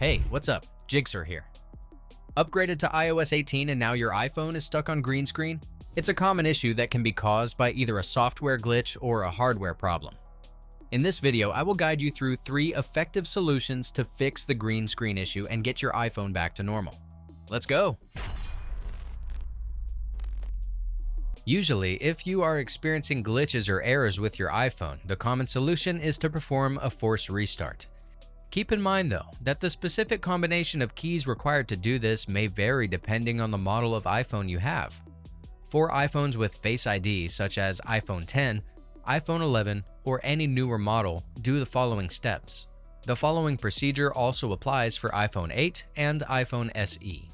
Hey, what's up? Jigxor here. Upgraded to iOS 18 and now your iPhone is stuck on green screen? It's a common issue that can be caused by either a software glitch or a hardware problem. In this video, I will guide you through 3 effective solutions to fix the green screen issue and get your iPhone back to normal. Let's go! Usually, if you are experiencing glitches or errors with your iPhone, the common solution is to perform a forced restart. Keep in mind though, that the specific combination of keys required to do this may vary depending on the model of iPhone you have. For iPhones with Face ID such as iPhone 10, iPhone 11, or any newer model, do the following steps. The following procedure also applies for iPhone 8 and iPhone SE.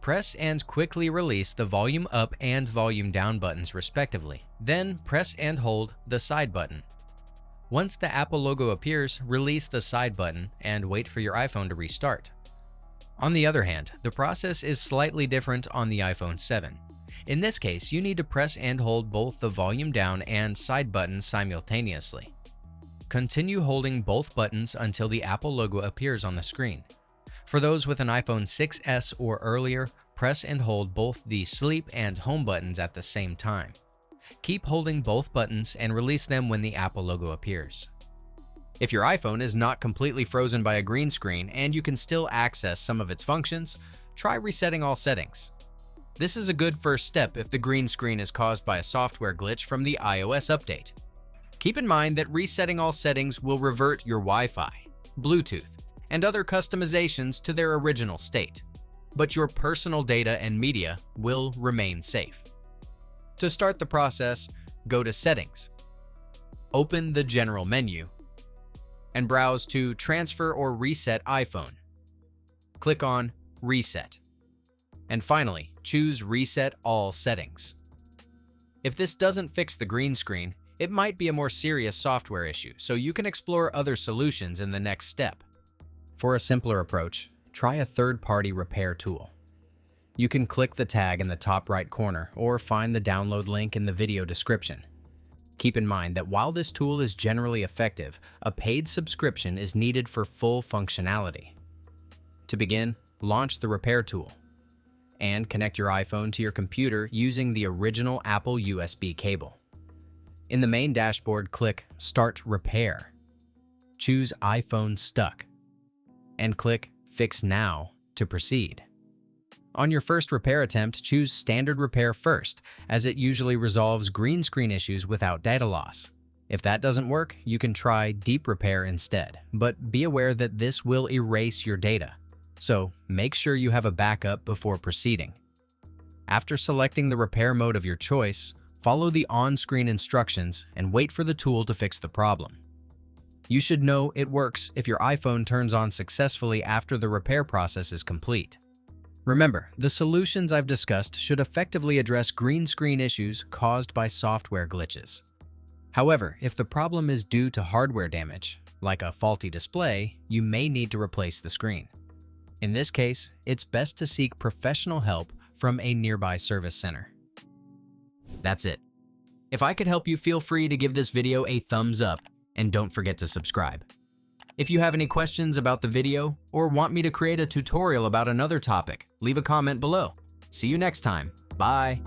Press and quickly release the volume up and volume down buttons respectively. Then press and hold the side button. Once the Apple logo appears, release the side button and wait for your iPhone to restart. On the other hand, the process is slightly different on the iPhone 7. In this case, you need to press and hold both the volume down and side buttons simultaneously. Continue holding both buttons until the Apple logo appears on the screen. For those with an iPhone 6s or earlier, press and hold both the sleep and home buttons at the same time. Keep holding both buttons and release them when the Apple logo appears. If your iPhone is not completely frozen by a green screen and you can still access some of its functions, try resetting all settings. This is a good first step if the green screen is caused by a software glitch from the iOS update. Keep in mind that resetting all settings will revert your Wi-Fi, Bluetooth, and other customizations to their original state, but your personal data and media will remain safe. To start the process, go to Settings, open the General menu, and browse to Transfer or Reset iPhone. Click on Reset, and finally, choose Reset All Settings. If this doesn't fix the green screen, it might be a more serious software issue, so you can explore other solutions in the next step. For a simpler approach, try a third-party repair tool. You can click the tag in the top right corner or find the download link in the video description. Keep in mind that while this tool is generally effective, a paid subscription is needed for full functionality. To begin, launch the repair tool and connect your iPhone to your computer using the original Apple USB cable. In the main dashboard, click Start Repair. Choose iPhone Stuck and click Fix Now to proceed. On your first repair attempt, choose Standard Repair first, as it usually resolves green screen issues without data loss. If that doesn't work, you can try Deep Repair instead, but be aware that this will erase your data, so make sure you have a backup before proceeding. After selecting the repair mode of your choice, follow the on-screen instructions and wait for the tool to fix the problem. You should know it works if your iPhone turns on successfully after the repair process is complete. Remember, the solutions I've discussed should effectively address green screen issues caused by software glitches. However, if the problem is due to hardware damage, like a faulty display, you may need to replace the screen. In this case, it's best to seek professional help from a nearby service center. That's it. If I could help you, feel free to give this video a thumbs up and don't forget to subscribe. If you have any questions about the video or want me to create a tutorial about another topic, leave a comment below. See you next time. Bye.